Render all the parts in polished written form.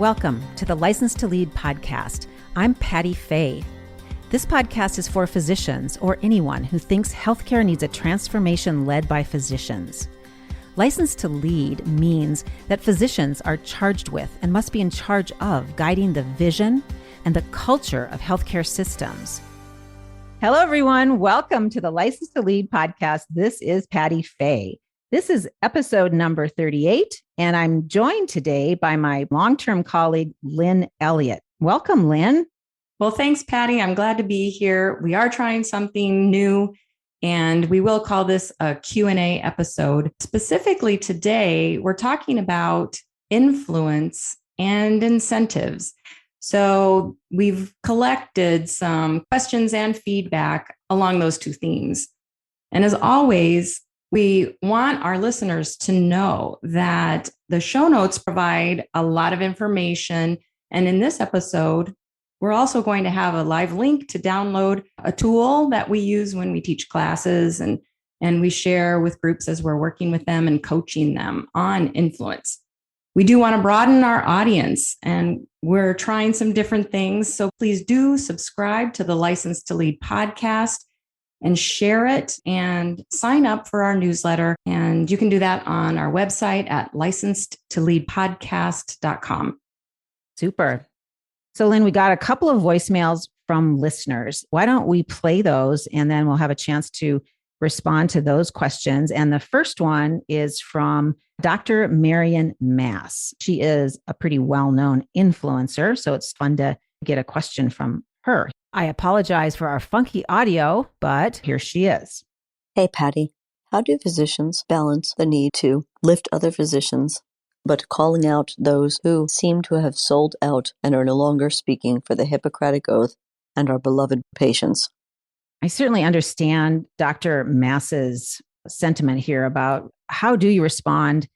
Welcome to the License to Lead podcast. I'm Patty Fay. This podcast is for physicians or anyone who thinks healthcare needs a transformation led by physicians. License to Lead means that physicians are charged with and must be in charge of guiding the vision and the culture of healthcare systems. Hello, everyone. Welcome to the License to Lead podcast. This is Patty Fay. This is episode number 38, and I'm joined today by my long-term colleague, Lynn Elliott. Welcome, Lynn. Well, thanks, Patty. I'm glad to be here. We are trying something new, and we will call this a Q&A episode. Specifically today, we're talking about influence and incentives. So we've collected some questions and feedback along those two themes. And as always, we want our listeners to know that the show notes provide a lot of information. And in this episode, we're also going to have a live link to download a tool that we use when we teach classes and we share with groups as we're working with them and coaching them on influence. We do want to broaden our audience, and we're trying some different things. So please do subscribe to the License to Lead podcast and share it and sign up for our newsletter. And you can do that on our website at licensedtoleadpodcast.com. Super. So, Lynn, we got a couple of voicemails from listeners. Why don't we play those, and then we'll have a chance to respond to those questions. And the first one is from Dr. Marian Mass. She is a pretty well-known influencer, so it's fun to get a question from her. I apologize for our funky audio, but here she is. Hey, Patty. How do physicians balance the need to lift other physicians, but calling out those who seem to have sold out and are no longer speaking for the Hippocratic Oath and our beloved patients? I certainly understand Dr. Mass's sentiment here about how do you respond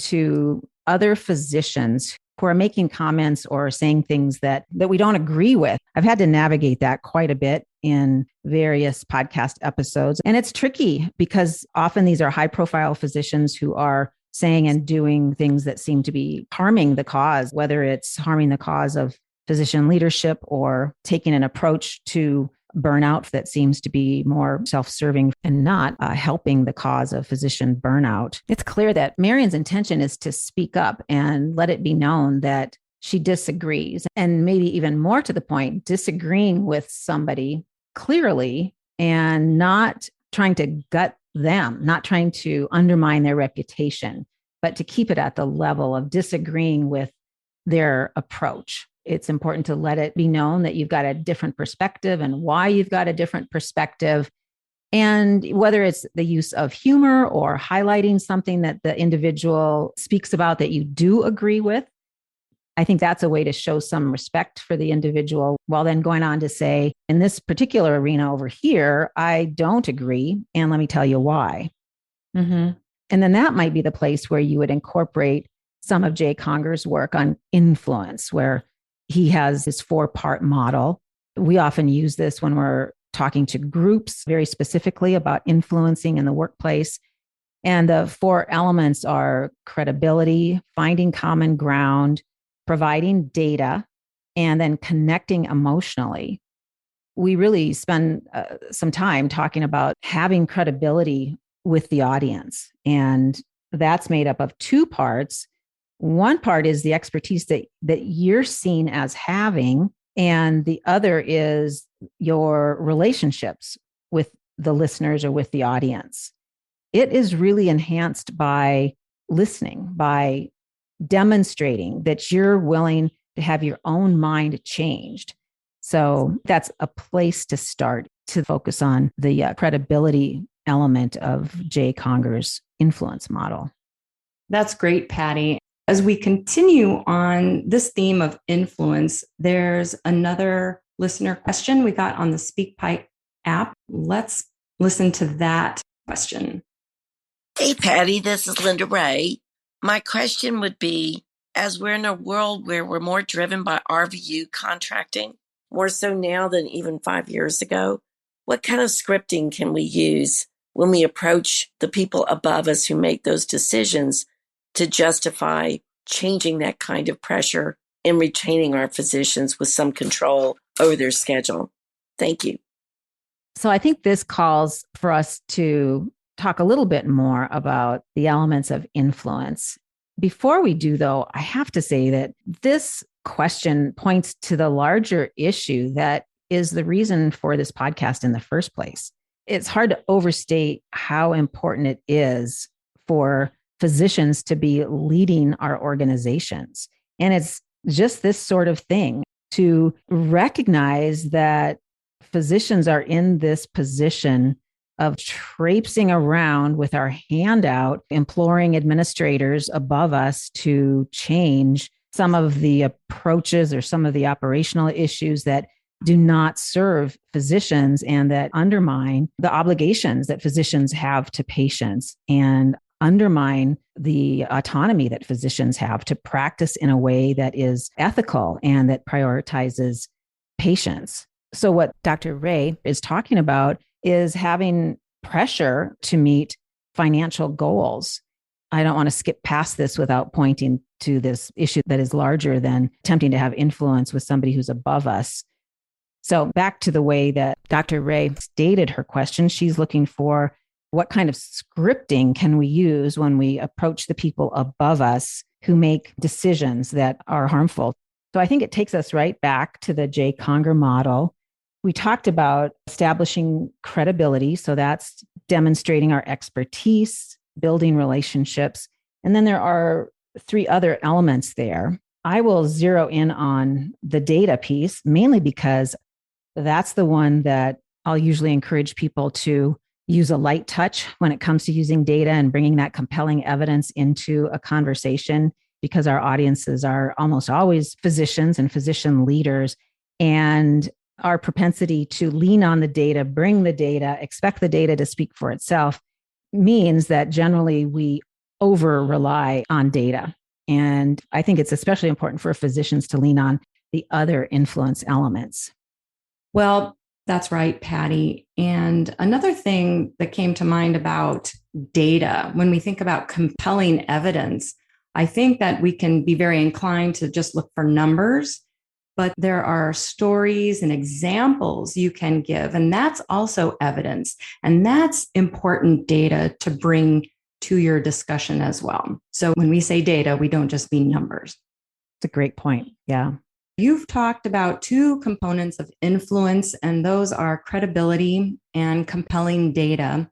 to other physicians who are making comments or saying things that we don't agree with. I've had to navigate that quite a bit in various podcast episodes. And it's tricky because often these are high-profile physicians who are saying and doing things that seem to be harming the cause, whether it's harming the cause of physician leadership or taking an approach to burnout that seems to be more self-serving and not helping the cause of physician burnout. It's clear that Marian's intention is to speak up and let it be known that she disagrees, and maybe even more to the point, disagreeing with somebody clearly and not trying to gut them, not trying to undermine their reputation, but to keep it at the level of disagreeing with their approach. It's important to let it be known that you've got a different perspective and why you've got a different perspective. And whether it's the use of humor or highlighting something that the individual speaks about that you do agree with, I think that's a way to show some respect for the individual, while then going on to say, in this particular arena over here, I don't agree. And let me tell you why. Mm-hmm. And then that might be the place where you would incorporate some of Jay Conger's work on influence, where he has this 4-part model. We often use this when we're talking to groups very specifically about influencing in the workplace. And the 4 elements are credibility, finding common ground, providing data, and then connecting emotionally. We really spend some time talking about having credibility with the audience. And that's made up of 2 parts. One part is the expertise that you're seen as having, and the other is your relationships with the listeners or with the audience. It is really enhanced by listening, by demonstrating that you're willing to have your own mind changed. So that's a place to start to focus on the credibility element of Jay Conger's influence model. That's great, Patty. As we continue on this theme of influence, there's another listener question we got on the SpeakPipe app. Let's listen to that question. Hey, Patty, this is Linda Ray. My question would be, as we're in a world where we're more driven by RVU contracting, more so now than even 5 years ago, what kind of scripting can we use when we approach the people above us who make those decisions to justify changing that kind of pressure in retaining our physicians with some control over their schedule. Thank you. So I think this calls for us to talk a little bit more about the elements of influence. Before we do, though, I have to say that this question points to the larger issue that is the reason for this podcast in the first place. It's hard to overstate how important it is for physicians to be leading our organizations. And it's just this sort of thing to recognize that physicians are in this position of traipsing around with our hand out, imploring administrators above us to change some of the approaches or some of the operational issues that do not serve physicians and that undermine the obligations that physicians have to patients and undermine the autonomy that physicians have to practice in a way that is ethical and that prioritizes patients. So what Dr. Ray is talking about is having pressure to meet financial goals. I don't want to skip past this without pointing to this issue that is larger than attempting to have influence with somebody who's above us. So back to the way that Dr. Ray stated her question, she's looking for what kind of scripting can we use when we approach the people above us who make decisions that are harmful. So I think it takes us right back to the Jay Conger model. We talked about establishing credibility. So that's demonstrating our expertise, building relationships. And then there are 3 other elements there. I will zero in on the data piece, mainly because that's the one that I'll usually encourage people to use a light touch when it comes to using data and bringing that compelling evidence into a conversation, because our audiences are almost always physicians and physician leaders. And our propensity to lean on the data, bring the data, expect the data to speak for itself means that generally we over rely on data. And I think it's especially important for physicians to lean on the other influence elements. Well, that's right, Patty. And another thing that came to mind about data, when we think about compelling evidence, I think that we can be very inclined to just look for numbers, but there are stories and examples you can give, and that's also evidence. And that's important data to bring to your discussion as well. So when we say data, we don't just mean numbers. It's a great point. Yeah. You've talked about 2 components of influence, and those are credibility and compelling data.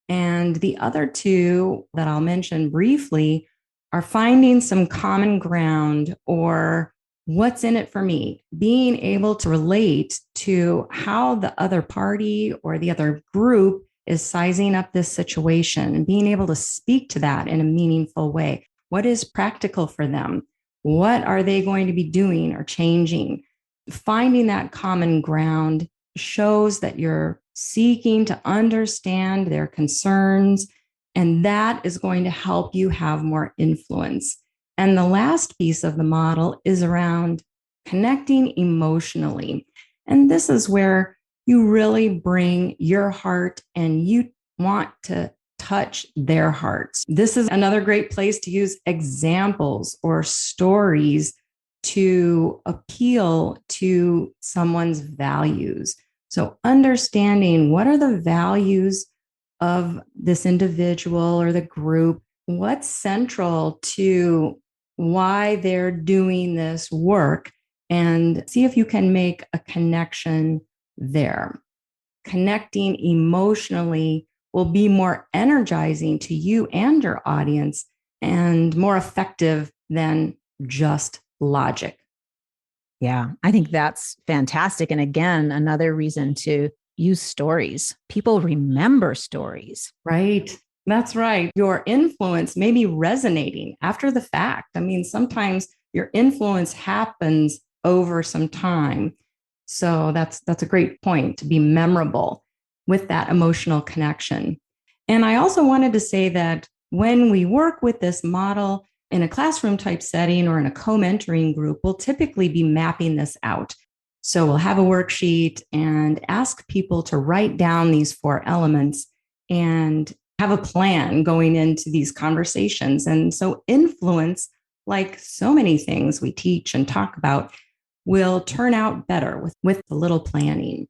And the other 2 that I'll mention briefly are finding some common ground, or what's in it for me, being able to relate to how the other party or the other group is sizing up this situation and being able to speak to that in a meaningful way. What is practical for them? What are they going to be doing or changing? Finding that common ground shows that you're seeking to understand their concerns, and that is going to help you have more influence. And the last piece of the model is around connecting emotionally. And this is where you really bring your heart and you want to touch their hearts. This is another great place to use examples or stories to appeal to someone's values. So understanding what are the values of this individual or the group, what's central to why they're doing this work, and see if you can make a connection there. Connecting emotionally will be more energizing to you and your audience and more effective than just logic. Yeah, I think that's fantastic. And again, another reason to use stories. People remember stories. Right. That's right. Your influence may be resonating after the fact. I mean, sometimes your influence happens over some time. So that's a great point, to be memorable with that emotional connection. And I also wanted to say that when we work with this model in a classroom type setting or in a co-mentoring group, we'll typically be mapping this out. So we'll have a worksheet and ask people to write down these 4 elements and have a plan going into these conversations. And so influence like so many things we teach and talk about, will turn out better with a little planning.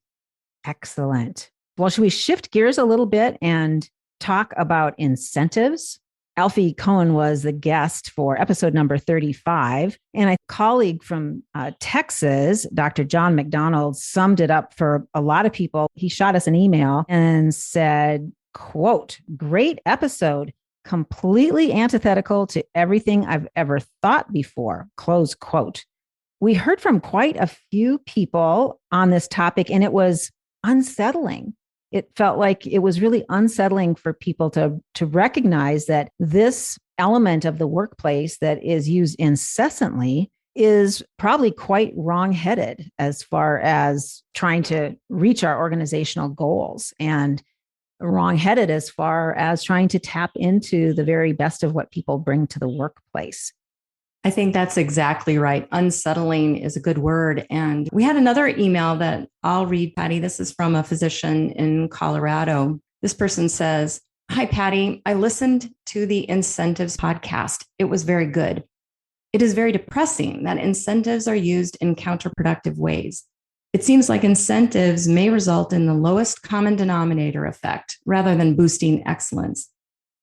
Excellent. Well, should we shift gears a little bit and talk about incentives? Alfie Kohn was the guest for episode number 35. And a colleague from Texas, Dr. John McDonald, summed it up for a lot of people. He shot us an email and said, quote, "Great episode, completely antithetical to everything I've ever thought before," close quote. We heard from quite a few people on this topic, and it was unsettling. It felt like it was really unsettling for people to recognize that this element of the workplace that is used incessantly is probably quite wrong-headed as far as trying to reach our organizational goals, and wrong-headed as far as trying to tap into the very best of what people bring to the workplace. I think that's exactly right. Unsettling is a good word. And we had another email that I'll read, Patty. This is from a physician in Colorado. This person says, "Hi, Patty. I listened to the incentives podcast. It was very good. It is very depressing that incentives are used in counterproductive ways. It seems like incentives may result in the lowest common denominator effect rather than boosting excellence.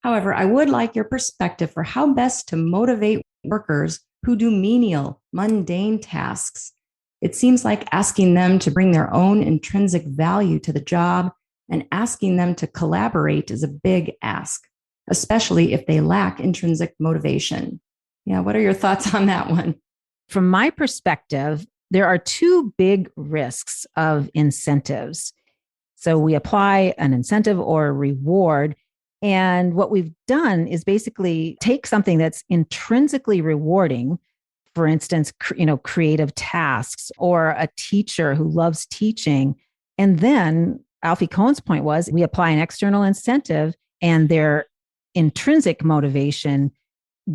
However, I would like your perspective for how best to motivate workers who do menial, mundane tasks. It seems like asking them to bring their own intrinsic value to the job and asking them to collaborate is a big ask, especially if they lack intrinsic motivation." Yeah, what are your thoughts on that one? From my perspective, there are two big risks of incentives. So we apply an incentive or a reward. And what we've done is basically take something that's intrinsically rewarding, for instance, creative tasks, or a teacher who loves teaching. And then Alfie Kohn's point was we apply an external incentive and their intrinsic motivation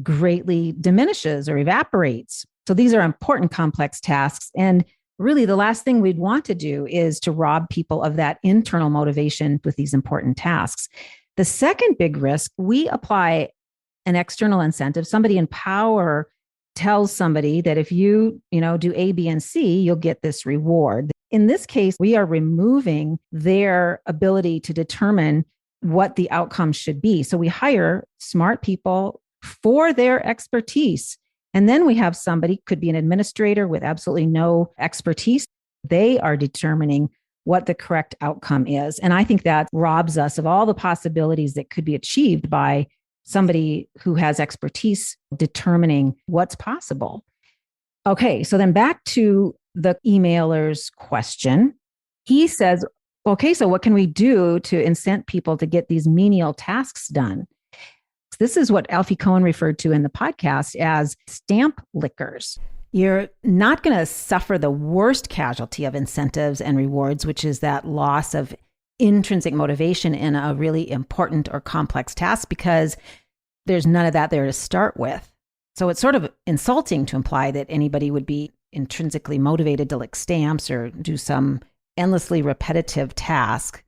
greatly diminishes or evaporates. So these are important, complex tasks. And really, the last thing we'd want to do is to rob people of that internal motivation with these important tasks. The second big risk, we apply an external incentive. Somebody in power tells somebody that if you do A, B, and C, you'll get this reward. In this case, we are removing their ability to determine what the outcome should be. So we hire smart people for their expertise. And then we have somebody, could be an administrator with absolutely no expertise. They are determining what the correct outcome is. And I think that robs us of all the possibilities that could be achieved by somebody who has expertise determining what's possible. Okay, so then back to the emailer's question. He says, okay, so what can we do to incent people to get these menial tasks done? This is what Alfie Kohn referred to in the podcast as stamp lickers. You're not going to suffer the worst casualty of incentives and rewards, which is that loss of intrinsic motivation in a really important or complex task, because there's none of that there to start with. So it's sort of insulting to imply that anybody would be intrinsically motivated to lick stamps or do some endlessly repetitive task.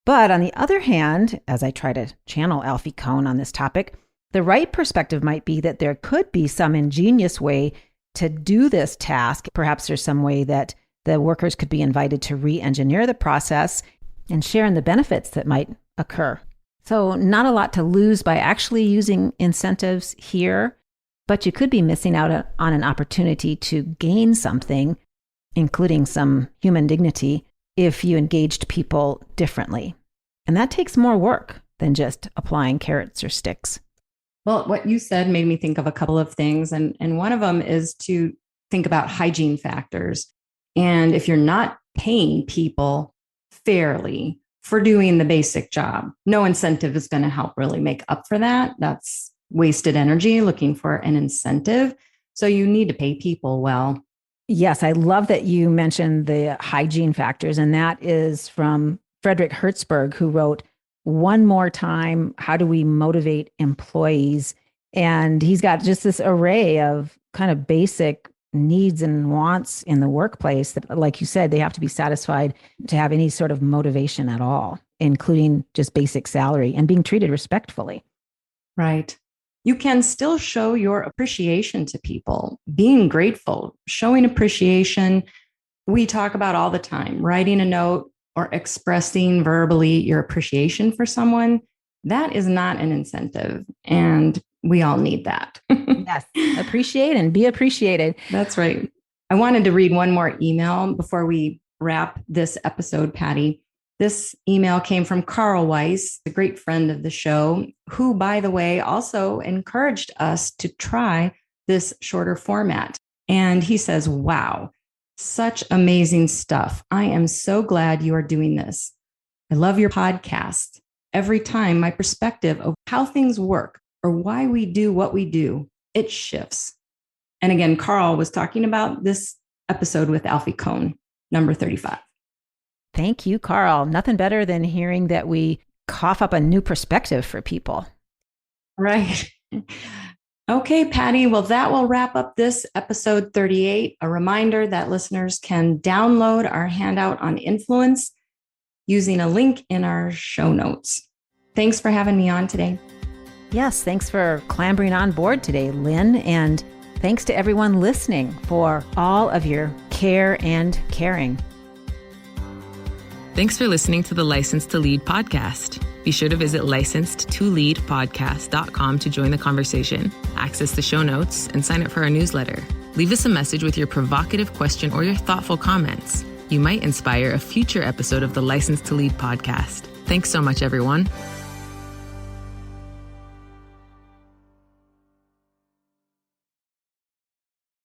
But on the other hand, as I try to channel Alfie Kohn on this topic, the right perspective might be that there could be some ingenious way to do this task. Perhaps there's some way that the workers could be invited to re-engineer the process and share in the benefits that might occur. So not a lot to lose by actually using incentives here, but you could be missing out on an opportunity to gain something, including some human dignity, if you engaged people differently. And that takes more work than just applying carrots or sticks. Well, what you said made me think of a couple of things. And one of them is to think about hygiene factors. And if you're not paying people fairly for doing the basic job, no incentive is going to help really make up for that. That's wasted energy looking for an incentive. So you need to pay people well. Yes, I love that you mentioned the hygiene factors. And that is from Frederick Hertzberg, who wrote One More Time, How Do We Motivate Employees? And he's got just this array of kind of basic needs and wants in the workplace that, like you said, they have to be satisfied to have any sort of motivation at all, including just basic salary and being treated respectfully. Right. you can still show your appreciation to people, being grateful, showing appreciation. We talk about all the time, writing a note or expressing verbally your appreciation for someone. That is not an incentive. And we all need that. Yes. Appreciate and be appreciated. That's right. I wanted to read one more email before we wrap this episode, Patty. This email came from Carl Weiss, a great friend of the show, who, by the way, also encouraged us to try this shorter format. And he says, wow, such amazing stuff. I am so glad you are doing this. I love your podcast. Every time my perspective of how things work or why we do what we do, it shifts. And again, Carl was talking about this episode with Alfie Kohn, number 35. Thank you, Carl. Nothing better than hearing that we cough up a new perspective for people. Right. Okay, Patty. Well, that will wrap up this episode 38. A reminder that listeners can download our handout on influence using a link in our show notes. Thanks for having me on today. Yes, thanks for clambering on board today, Lynn. And thanks to everyone listening for all of your care and caring. Thanks for listening to the License to Lead podcast. Be sure to visit licensed2leadpodcast.com to join the conversation, access the show notes, and sign up for our newsletter. Leave us a message with your provocative question or your thoughtful comments. You might inspire a future episode of the License to Lead podcast. Thanks so much, everyone.